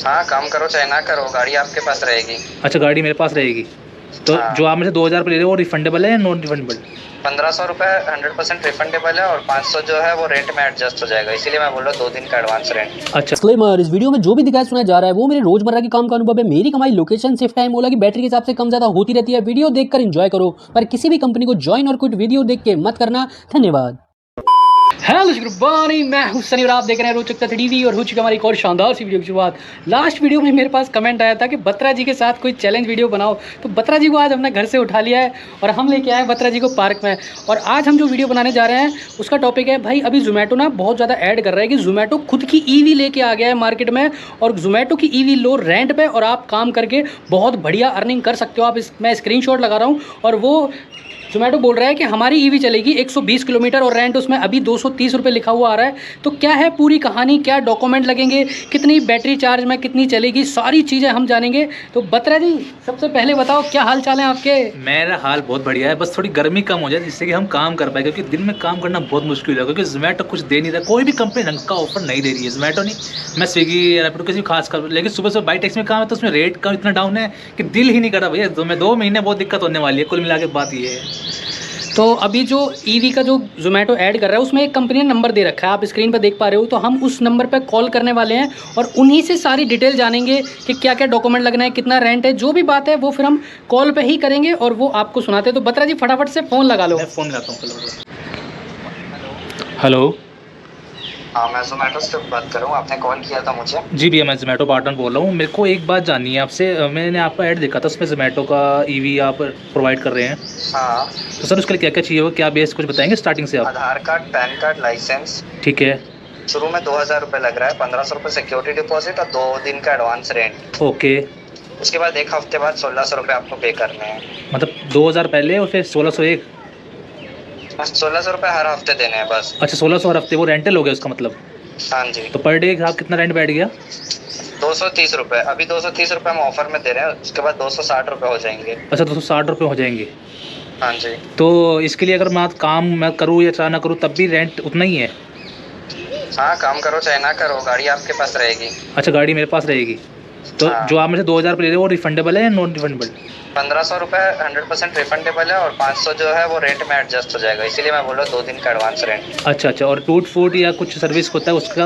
हाँ, काम करो चाहे ना करो, गाड़ी आपके पास रहेगी। अच्छा, गाड़ी मेरे पास रहेगी। तो हाँ। जो आप मुझे 2000 रुपये ले रहे हो वो रिफंडेबल है या नॉन रिफंडेबल? 1500 रुपये 100% रिफंडेबल है और 500 जो है वो रेंट में एडजस्ट हो जाएगा, इसीलिए मैं बोल रहा हूँ 2 दिन का एडवांस रेंट। अच्छा। डिस्क्लेमर, इस वीडियो में जो भी दिखाया सुनाया जा रहा है वो मेरे रोजमर्रा के काम का अनुभव है। मेरी कमाई लोकेशन, शिफ्ट टाइम, ओला की बैटरी के हिसाब से कम ज्यादा होती रहती है। वीडियो देखकर एंजॉय करो, पर किसी भी कंपनी को ज्वाइन और क्विट वीडियो देख के मत करना। धन्यवाद। हेलो गुड मॉर्निंग, मैं हूं सनी और आप देख रहे हैं रोचक टीवी और हो चुकी हमारी एक और शानदार सी वीडियो की शुरुआत। लास्ट वीडियो में मेरे पास कमेंट आया था कि बत्रा जी के साथ कोई चैलेंज वीडियो बनाओ, तो बत्रा जी को आज हमने घर से उठा लिया है और हम लेके आए बत्रा जी को पार्क में। और आज हम जो वीडियो बनाने जा रहे हैं उसका टॉपिक है भाई, अभी जोमेटो ना बहुत ज़्यादा ऐड कर रहा है कि जोमेटो खुद की ईवी लेके आ गया है मार्केट में, और जोमेटो की ईवी लो रेंट पे और आप काम करके बहुत बढ़िया अर्निंग कर सकते हो। आप मैं स्क्रीनशॉट लगा रहा हूँ और वो जोमेटो बोल रहा है कि हमारी ईवी चलेगी 120 किलोमीटर और रेंट उसमें अभी 230 रुपये लिखा हुआ आ रहा है। तो क्या है पूरी कहानी, क्या डॉक्यूमेंट लगेंगे, कितनी बैटरी चार्ज में कितनी चलेगी, सारी चीज़ें हम जानेंगे। तो बत्रा जी सबसे पहले बताओ क्या हाल चाल है आपके? मेरा हाल बहुत बढ़िया है, बस थोड़ी गर्मी कम हो जाए जिससे कि हम काम कर पाए, क्योंकि दिन में काम करना बहुत मुश्किल है, क्योंकि जोमेटो कुछ दे नहीं रहा, कोई भी कंपनी ढंग का ऑफर नहीं दे रही है। जोमेटो नहीं, मैं स्विगी रैपिडो किसी खास कर, लेकिन सुबह सुबह बाई टैक्सी में काम है तो उसमें रेट का इतना डाउन है कि दिल ही नहीं कर रहा भैया। तो मैं 2 महीने बहुत दिक्कत होने वाली है, कुल मिला के बात ये है। तो अभी जो ईवी का जो जोमेटो ऐड कर रहा है उसमें एक कंपनी ने नंबर दे रखा है, आप स्क्रीन पर देख पा रहे हो। तो हम उस नंबर पर कॉल करने वाले हैं और उन्हीं से सारी डिटेल जानेंगे कि क्या क्या डॉक्यूमेंट लगना है, कितना रेंट है, जो भी बात है वो फिर हम कॉल पे ही करेंगे और वो आपको सुनाते हैं। तो बत्रा जी फटाफट से फ़ोन लगा लो। मैं फ़ोन लगाता हूँ। हेलो। हाँ, मैं जोमेटो से बात कर रहा हूँ, आपने कॉल किया था मुझे। जी भैया, मैं जोमेटो पार्टनर बोल रहा हूँ। मेरे को एक बात जाननी है आपसे। मैंने आपका ऐड देखा था, उसमें जोमेटो का ईवी आप प्रोवाइड कर रहे हैं। हाँ। तो सर उसके लिए क्या क्या चाहिए होगा, क्या बेस कुछ बताएंगे स्टार्टिंग से आप? आधार कार्ड, पैन कार्ड, लाइसेंस। ठीक है। शुरू में 2000 रुपये लग रहा है, 1500 रुपये सिक्योरिटी डिपॉजिट और 2 दिन का एडवांस रेंट। ओके। उसके बाद 1 हफ्ते बाद 1600 रुपये आपको पे करने हैं। मतलब 2000 पहले और फिर 1601? 1600 रुपये हर हफ्ते देने हैं बस। अच्छा, 1600 हर हफ्ते, वो रेंटल हो गया उसका मतलब? हाँ जी। तो पर डे आप कितना रेंट बैठ गया? 230 रुपये, अभी 230 रुपये हम ऑफर में दे रहे हैं, उसके बाद 260 रुपये हो जाएंगे। अच्छा, 260 रुपये हो जाएंगे। हाँ जी। तो इसके लिए अगर मैं काम मैं करूँ या चाहे ना करूँ तब भी रेंट उतना ही है? हाँ, काम करो चाहे ना करो, गाड़ी आपके पास रहेगी। अच्छा, गाड़ी मेरे पास रहेगी। तो हाँ। जो आप मुझे 2000 रुपये ले रहे हो वो रिफंडेबल है या नॉन रिफंडेबल? 1500 रुपये 100% रिफंडेबल है और 500 जो है वो रेंट में एडजस्ट हो जाएगा, इसीलिए मैं बोल रहा हूँ 2 दिन का एडवांस रेंट। अच्छा अच्छा, और टूट फूट या कुछ सर्विस होता है उसका?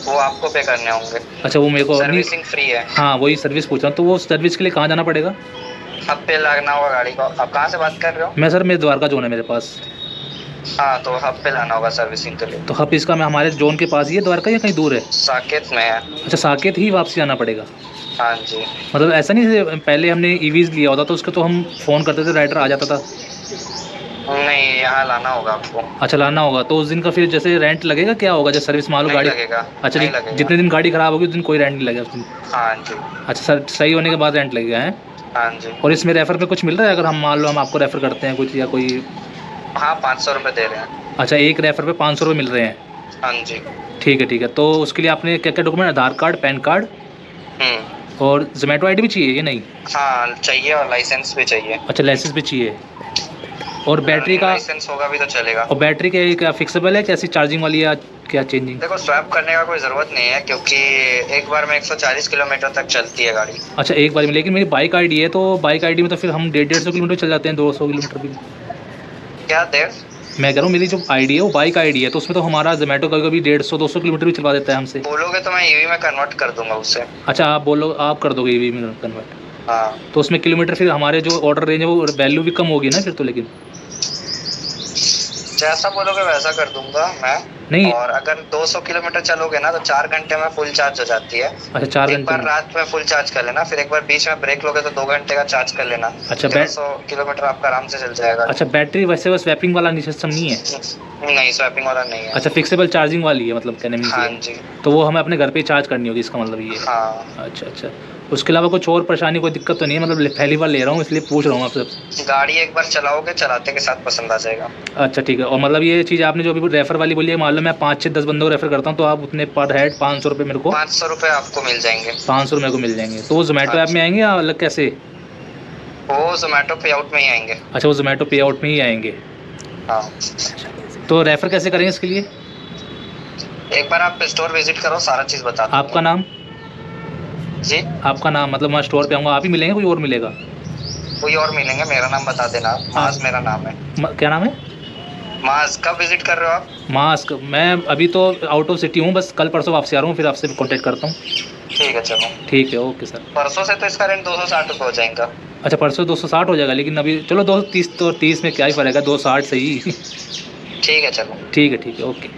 वो आपको पे करने होंगे। अच्छा, वो मेरे को सर्विसिंग फ्री है। हाँ, वही सर्विस पूछ रहा हूँ। तो वो सर्विस के लिए कहाँ जाना पड़ेगा? हब पे लगना होगा गाड़ी को। आप कहाँ से बात कर रहे हो? मैं सर, मेरे द्वारका जोन है मेरे पास। हाँ, तो हब पे लाना होगा सर्विसिंग के लिए। तो हब इसका मैं हमारे जोन के पास ही है द्वारका या कहीं दूर है? साकेत में है। अच्छा, साकेत ही वापसी आना पड़ेगा? हाँ जी। मतलब ऐसा नहीं जैसे पहले हमने ईवीज लिया होता तो उसके तो हम फ़ोन करते थे, राइडर आ जाता था। नहीं, यहाँ लाना होगा आपको। अच्छा, लाना होगा। तो उस दिन का फिर जैसे रेंट लगेगा, क्या होगा जैसे सर्विस मान लो गाड़ी? लगेगा। अच्छा, नहीं लगेगा। जितने दिन गाड़ी ख़राब होगी उस दिन कोई रेंट नहीं लगेगा उस दिन? हाँ जी। अच्छा सर, सही होने के बाद रेंट लगेगा है? हाँ जी। और इसमें रेफ़र पे कुछ मिल रहा है अगर हम मान लो हम आपको रेफ़र करते हैं कुछ या कोई? हाँ, 500 रुपये दे रहे हैं। अच्छा, एक रेफ़र पे 500 रुपये मिल रहे हैं? हाँ जी। ठीक है ठीक है। तो उसके लिए आपने क्या क्या डॉक्यूमेंट, आधार कार्ड, पैन कार्ड और जोमेटो आईडी भी चाहिए या नहीं? हाँ चाहिए, और लाइसेंस भी चाहिए। अच्छा, लाइसेंस भी चाहिए। और बैटरी का? लाइसेंस होगा भी तो चलेगा। और बैटरी क्या फिक्सेबल है, कैसी चार्जिंग वाली या क्या चेंजिंग? देखो, स्वैप करने का कोई ज़रूरत नहीं है क्योंकि एक बार में 140 किलोमीटर तक चलती है गाड़ी। अच्छा, एक बार में। लेकिन मेरी बाइक आईडी है, तो बाइक आईडी में तो फिर हम 150 किलोमीटर चल जाते हैं, 200 किलोमीटर भी। क्या देर? मैं कह रहा हूँ मेरी जो आईडी है वो बाइक आईडी है, तो उसमें तो हमारा जोमेटो कभी कभी 150-200 किलोमीटर भी चलवा देता है हमसे। बोलोगे तो मैं ईवी में कन्वर्ट कर दूंगा उससे। अच्छा, आप बोलो, आप कर दोगे ईवी में कन्वर्ट? हाँ। तो उसमें किलोमीटर फिर हमारे जो ऑर्डर रेंज है वो वैल्यू भी कम होगी ना फिर तो? लेकिन जैसा बोलोगे वैसा कर दूंगा मैं। नहीं। और अगर 200 किलोमीटर चलोगे ना तो 4 घंटे में फुल चार्ज हो जाती है। अच्छा, 4 एक घंटे बार में? रात में फुल चार्ज कर लेना, फिर एक बार बीच में ब्रेक लोगे तो 2 घंटे का चार्ज कर लेना। अच्छा, 100 किलोमीटर आपका आराम से चल जाएगा। अच्छा, बैटरी वैसे वो स्वैपिंग वाला सिस्टम नहीं है? नहीं, स्वैपिंग वाला नहीं है। अच्छा, फिक्सेबल चार्जिंग वाली है मतलब कहने में? हाँ जी। तो वो हमें अपने घर पे ही चार्ज करनी होगी, इसका मतलब ये है? हाँ। अच्छा अच्छा। उसके अलावा कुछ और परेशानी, कोई दिक्कत तो नहीं है? मतलब पहली बार ले रहा हूँ इसलिए पूछ रहा हूँ आपसे। गाड़ी एक बार चलाओगे, चलाते के साथ पसंद आ जाएगा। अच्छा ठीक है। और मतलब ये चीज़ आपने जो अभी रेफ़र वाली बोली है, मान लो मैं 5-6-10 बंदों को रेफ़र करता हूँ तो आप उतने पर हेड 500 रुपये मेरे को? 500 रुपये आपको मिल जाएंगे। 500 रुपये को मिल जाएंगे। तो वो जोमेटो ऐप में आएंगे या अलग कैसे? वो जोमेटो पे आउट में ही आएंगे। अच्छा, वो जोमेटो पे आउट में ही आएंगे। हाँ। तो रेफ़र कैसे करेंगे इसके लिए? एक बार आप स्टोर विजिट करो, सारा चीज़ बता दूंगा। आपका नाम? जी, आपका नाम, मतलब मैं स्टोर पे आऊँगा, आप ही मिलेंगे, कोई और मिलेगा? कोई और मिलेंगे, मेरा नाम बता देना आप। माज मेरा नाम है। क्या नाम है? माज, कब विजिट कर रहे हो आप? मास्क, मैं अभी तो आउट ऑफ सिटी हूँ, बस कल परसों वापसी आ रहा हूँ, फिर आपसे कांटेक्ट करता हूँ। ठीक है चलो। ठीक है, ओके सर। परसों से तो इसका रेंट 260 रुपये हो जाएगा। अच्छा, परसों 260 हो जाएगा, लेकिन अभी चलो 230, तो 30 में क्या ही फर्क है, 260 सही। ठीक है चलो। ठीक है, ओके।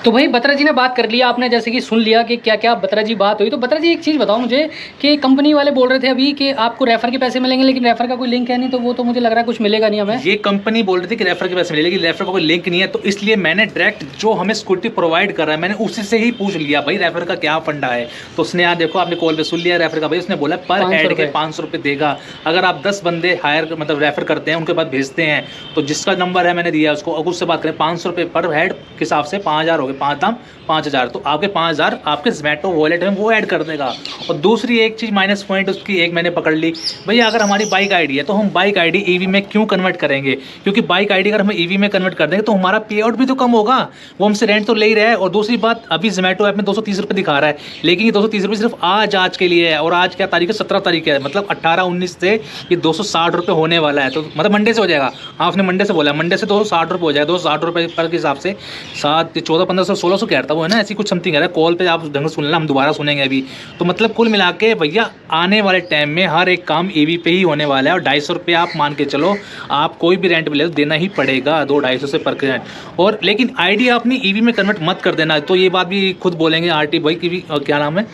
तो भाई बत्रा जी ने बात कर लिया, आपने जैसे कि सुन लिया कि क्या क्या बत्रा जी बात हुई। तो बत्रा जी एक चीज़ बताओ मुझे कि कंपनी वाले बोल रहे थे अभी कि आपको रेफर के पैसे मिलेंगे, लेकिन रेफर का कोई लिंक है नहीं, तो वो तो मुझे लग रहा है कुछ मिलेगा नहीं हमें। ये कंपनी बोल रही थी कि रेफर के पैसे मिले, लेकिन रेफर का कोई लिंक नहीं है, तो इसलिए मैंने डायरेक्ट जो हमें स्कूटी प्रोवाइड कर रहा है मैंने उसी से ही पूछ लिया भाई रेफर का क्या फंडा है। तो उसने यहाँ देखो, आपने कॉल पे सुन लिया रेफर का, भाई उसने बोला पर 500 हेड के रुपये। 500 रुपये देगा। अगर आप 10 बंदे हायर मतलब रेफर करते हैं, उनके बाद भेजते हैं, तो जिसका नंबर है मैंने दिया उसको, अगर उससे बात करें 500 रुपये पर हेड के हिसाब से 5000 हो गए, 5 दाम 5000, तो आपके 5000 आपके जोमेटो वॉलेट में वो ऐड कर देगा। और दूसरी एक चीज़ माइनस पॉइंट उसकी एक मैंने पकड़ ली, भैया अगर हमारी बाइक आईडी है तो हम बाइक आईडी ईवी में क्यों कन्वर्ट करेंगे, क्योंकि बाइक आईडी अगर हम ईवी में कन्वर्ट कर देंगे तो हमारा पे आउट भी तो कम होगा, वो हमसे रेंट तो ले ही रहा है। और दूसरी बात, अभी जोमेटो ऐप में 230 रुपये दिखा रहा है, लेकिन ये 230 रुपये सिर्फ आज के लिए है, और आज क्या तारीख है, 17 तारीख है, मतलब 18-19 से ये 260 रुपये होने वाला है, तो मतलब मंडे से हो जाएगा। हाँ, आपने मंडे से बोला, मंडे से 260 रुपये हो जाएगा, 260 रुपये पर के हिसाब से 7, 14, 1500, 1600 कह रहा था वो, है ना, ऐसी कुछ समथिंग है। कॉल पे आप ढंग से सुन लेना, हम दोबारा सुनेंगे अभी। तो मतलब कुल मिला के भैया आने वाले टाइम में हर एक काम ईवी पे ही होने वाला है, और 250 रुपये आप मान के चलो, आप कोई भी रेंट मिले तो देना ही पड़ेगा, 200-250 से पर रेंट। और लेकिन आईडी अपनी ईवी में कन्वर्ट मत कर देना, तो ये बात भी खुद बोलेंगे आरटी भाई की भी, क्या नाम है,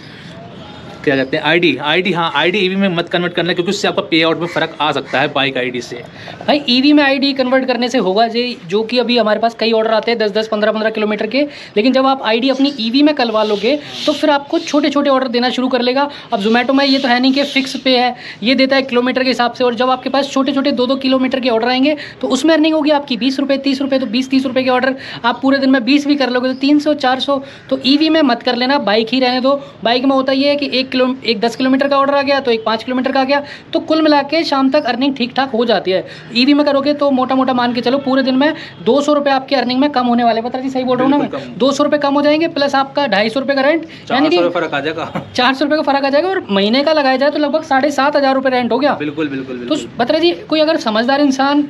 क्या कहते हैं, आईडी, हाँ आईडी ईवी में मत कन्वर्ट करना, क्योंकि उससे आपका पे आउट में फ़र्क आ सकता है बाइक आईडी से। भाई ईवी में आईडी कन्वर्ट करने से होगा जी, जो कि अभी हमारे पास कई ऑर्डर आते हैं 10-10, 15-15 किलोमीटर के, लेकिन जब आप आईडी अपनी ईवी में करवा लोगे तो फिर आपको छोटे छोटे ऑर्डर देना शुरू कर लेगा। अब जोमेटो में ये तो है नहीं कि फिक्स पे है, ये देता है किलोमीटर के हिसाब से, और जब आपके पास छोटे छोटे 2-2 किलोमीटर के ऑर्डर आएंगे तो उसमें अर्निंग होगी आपकी 20 रुपये, 30 रुपये। तो 20-30 रुपये के ऑर्डर आप पूरे दिन में 20 भी कर लोगे तो 300-400। तो ईवी में मत कर लेना, बाइक ही रहने दो। बाइक में होता ये है कि एक 10 किलोमीटर का ऑर्डर आ गया तो एक 5 किलोमीटर का आ गया, तो कुल मिला के शाम तक अर्निंग ठीक ठाक हो जाती है। ईवी में करोगे तो मोटा मोटा मान के चलो पूरे दिन में 200 रुपये आपकी अर्निंग में कम होने वाले। पता जी सही बोल रहा हूँ ना मैं? 200 रुपये कम हो जाएंगे, प्लस आपका 250 रुपये का रेंट, यानी कि फर्क आ जाएगा, 400 रुपये का फर्क आ जाएगा, और महीने का लगाया जाए तो लगभग 7,500 रुपये रेंट हो गया। बिल्कुल बिल्कुल तो बिल्कुल। बता जी, कोई अगर समझदार इंसान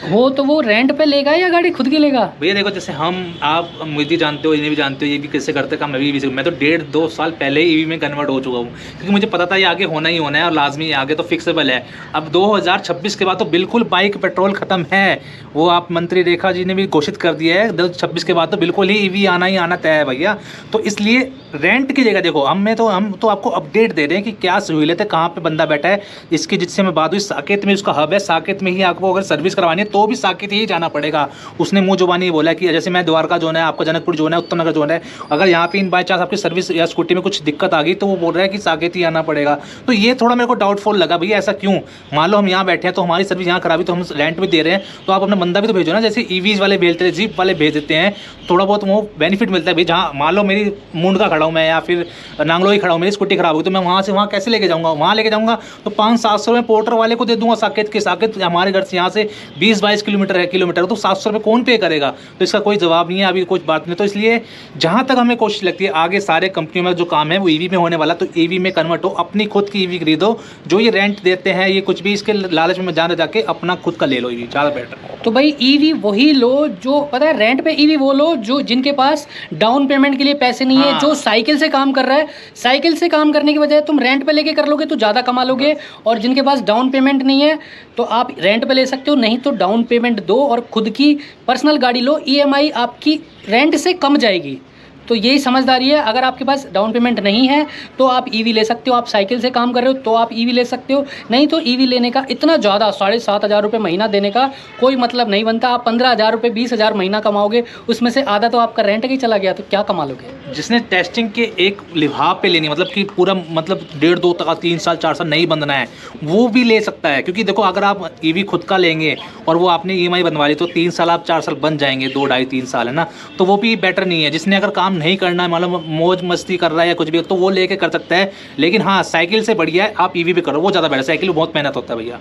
हो तो वो रेंट पे लेगा या गाड़ी खुद की लेगा? भैया देखो, जैसे हम आप मुझे जानते हो, इन्हें भी जानते हो, ये भी कैसे करते काम, मैं भी मैं तो 1.5-2 साल पहले ईवी में कन्वर्ट हो चुका हूँ, क्योंकि मुझे पता था ये आगे होना ही होना है, और लाजमी आगे तो फिक्सेबल है। अब 2026 के बाद तो बिल्कुल बाइक पेट्रोल ख़त्म है, वो आप मंत्री रेखा जी ने भी घोषित कर दिया है, 2026 के बाद तो बिल्कुल ही ईवी आना ही आना तय है भैया। तो इसलिए रेंट की जगह देखो, हम तो आपको अपडेट दे रहे हैं कि क्या सहूलियत है, कहाँ पे बंदा बैठा है। इसकी जिससे मैं बात हुई, साकेत में उसका हब है, साकेत में ही आपको अगर सर्विस करवानी है तो भी साकेत ही जाना पड़ेगा। उसने मुँह जुबानी बोला कि जैसे मैं द्वारका जोन है, आपका जनकपुर जोन है, उत्तम नगर जोन है, अगर यहाँ पे इन बाई चांस आपकी सर्विस या स्कूटी में कुछ दिक्कत आ गई तो वो बोल रहा है कि साकेत ही आना पड़ेगा। तो ये थोड़ा मेरे को डाउटफुल लगा, भैया ऐसा क्यों? मान लो हम यहाँ बैठे हैं तो हमारी सर्विस यहाँ करा भी, तो हम रेंट भी दे रहे हैं, तो आप अपना बंदा भी तो भेजो ना। जैसे ईवीज वाले भेजते हैं, जीप वाले भेज देते हैं, थोड़ा बहुत वो बेनिफिट मिलता है भाई। जहाँ मान लो मेरी मुंडका खड़ा हूँ मैं, या फिर नांगलो ही खड़ा हूँ, मेरी स्कूटी खराब होगी, तो मैं वहाँ से वहाँ कैसे लेके जाऊँगा? वहाँ लेके जाऊँगा तो 500-700 में पोर्टर वाले को दे दूँगा साकेत के। साकेत हमारे घर से यहाँ से 20-22 किलोमीटर है, तो 700 रुपये कौन पे करेगा? तो इसका कोई जवाब नहीं है, अभी कुछ बात नहीं। तो इसलिए जहाँ तक हमें कोशिश लगती है, आगे सारे कंपनियों में जो काम है वो ईवी में होने वाला, तो ईवी में कन्वर्ट हो, अपनी खुद की ईवी खरीदो। जो ये रेंट देते हैं, ये कुछ भी इसके लालच में जाने जाके अपना खुद का ले लो, ईवी ज़्यादा बेटर। तो भाई ईवी वही लो जो पता है, रेंट पे ईवी वो लो जो जिनके पास डाउन पेमेंट के लिए पैसे नहीं है, जो साइकिल से काम कर रहा है। साइकिल से काम करने की बजाय तुम रेंट पे लेके कर लोगे तो ज़्यादा कमा लोगे, और जिनके पास डाउन पेमेंट नहीं है तो आप रेंट पे ले सकते हो, नहीं तो डाउन पेमेंट दो और खुद की पर्सनल गाड़ी लो, ईएमआई आपकी रेंट से कम जाएगी। तो यही समझदारी है। अगर आपके पास डाउन पेमेंट नहीं है तो आप ईवी ले सकते हो, आप साइकिल से काम कर रहे हो तो आप ईवी ले सकते हो, नहीं तो ईवी लेने का इतना ज़्यादा 7,500 रुपये महीना देने का कोई मतलब नहीं बनता। आप 15,000 रुपये 20,000 महीना कमाओगे, उसमें से आधा तो आपका रेंट का ही चला गया, तो क्या कमा लोगे? जिसने टेस्टिंग के एक लिहाज पे लेनी, मतलब कि पूरा मतलब 1.5-2 तक 3 साल 4 साल नहीं बंधना है, वो भी ले सकता है। क्योंकि देखो, अगर आप ईवी खुद का लेंगे और वो आपने ईएमआई बनवा ली तो 3 साल आप 4 साल बन जाएंगे, 2-2.5-3 साल, है ना। तो वो भी बेटर नहीं है। जिसने अगर काम नहीं करना है, मतलब मौज मस्ती कर रहा है या कुछ भी, तो वो लेके कर सकता है। लेकिन हाँ, साइकिल से बढ़िया है आप ईवी पे करो, वो ज़्यादा बेटर। साइकिल में बहुत मेहनत होता है भैया।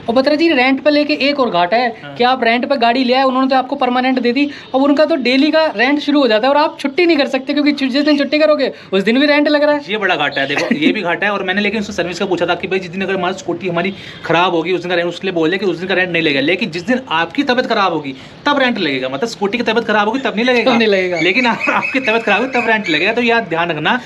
और बता रहे जी रेंट पे लेके एक और घाटा है कि आप रेंट पे गाड़ी ले आए, उन्होंने तो आपको परमानेंट दे दी, अब उनका तो डेली का रेंट शुरू हो जाता है और आप छुट्टी नहीं कर सकते, क्योंकि जिस दिन छुट्टी करोगे उस दिन भी रेंट लग रहा है। ये बड़ा घाटा है, देखो ये भी घाटा है। और मैंने लेकिन उससे सर्विस का पूछा था कि भाई जिस दिन अगर हमारी स्कूटी हमारी खराब होगी उस दिन का रेंट, उसके लिए बोले कि उस दिन का रेंट नहीं लगेगा। लेकिन जिस दिन आपकी तबियत खराब होगी तब रेंट लगेगा, मतलब स्कूटी की तबियत खराब होगी तब नहीं लगेगा, लेकिन आपकी तबियत खराब होगी तब रेंट लगेगा। तो यार ध्यान रखना,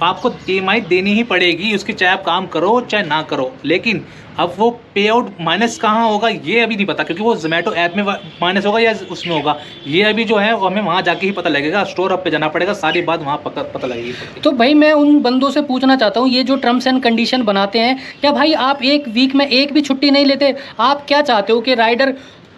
आपको EMI देनी ही पड़ेगी उसकी, चाहे आप काम करो चाहे ना करो। लेकिन अब वो पे आउट माइनस कहाँ होगा ये अभी नहीं पता, क्योंकि वो जोमेटो ऐप में माइनस होगा या उसमें होगा, ये अभी जो है वो हमें वहाँ जाके ही पता लगेगा। स्टोर अप पे जाना पड़ेगा, सारी बात वहाँ पता लगेगी। तो भाई मैं उन बंदों से पूछना चाहता हूँ, ये जो टर्म्स एंड कंडीशन बनाते हैं, क्या भाई आप एक वीक में एक भी छुट्टी नहीं लेते? आप क्या चाहते हो कि राइडर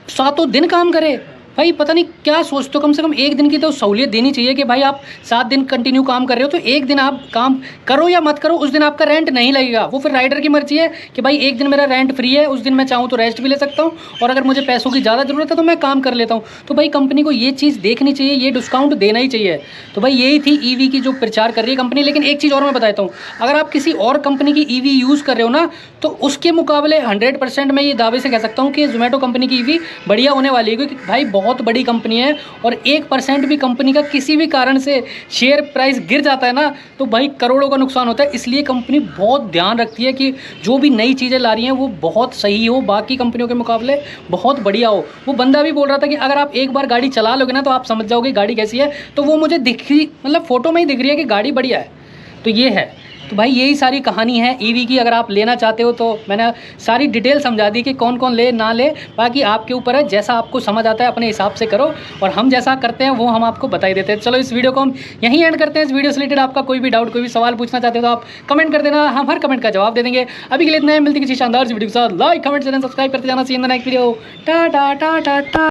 7 दिन काम करे? भाई पता नहीं क्या सोचते हो, कम से कम एक दिन की तो सहूलियत देनी चाहिए कि भाई आप 7 दिन कंटिन्यू काम कर रहे हो तो एक दिन आप काम करो या मत करो, उस दिन आपका रेंट नहीं लगेगा। वो फिर राइडर की मर्जी है कि भाई एक दिन मेरा रेंट फ्री है, उस दिन मैं चाहूँ तो रेस्ट भी ले सकता हूँ, और अगर मुझे पैसों की ज़्यादा ज़रूरत है तो मैं काम कर लेता हूँ। तो भाई कंपनी को ये चीज़ देखनी चाहिए, ये डिस्काउंट देना ही चाहिए। तो भाई यही थी ईवी की जो प्रचार कर रही है कंपनी। लेकिन एक चीज़ और मैं बताता हूँ, अगर आप किसी और कंपनी की ईवी यूज़ कर रहे हो ना, तो उसके मुकाबले 100% मैं ये दावे से कह सकता हूँ कि जोमेटो कंपनी की ईवी बढ़िया होने वाली है, क्योंकि भाई बहुत बड़ी कंपनी है और 1% भी कंपनी का किसी भी कारण से शेयर प्राइस गिर जाता है ना, तो भाई करोड़ों का नुकसान होता है। इसलिए कंपनी बहुत ध्यान रखती है कि जो भी नई चीज़ें ला रही हैं वो बहुत सही हो, बाकी कंपनियों के मुकाबले बहुत बढ़िया हो। वो बंदा भी बोल रहा था कि अगर आप एक बार गाड़ी चला लोगे ना तो आप समझ जाओगे गाड़ी कैसी है। तो वो मुझे दिख रही, मतलब फ़ोटो में ही दिख रही है कि गाड़ी बढ़िया है। तो ये है, तो भाई यही सारी कहानी है ईवी की। अगर आप लेना चाहते हो तो मैंने सारी डिटेल समझा दी कि कौन कौन ले ना ले, बाकी आपके ऊपर है, जैसा आपको समझ आता है अपने हिसाब से करो, और हम जैसा करते हैं वो हम आपको बता ही देते हैं। चलो इस वीडियो को हम यहीं एंड करते हैं। इस वीडियो से रिलेटेड आपका कोई भी डाउट, कोई भी सवाल पूछना चाहते हो तो आप कमेंट कर देना, हम हर कमेंट का जवाब दे देंगे। अभी के लिए इतना ही, मिलती किसी शानदार वीडियो के साथ। लाइक कमेंट चैनल सब्सक्राइब करते जाना। See in the next video. Tata tata Tata.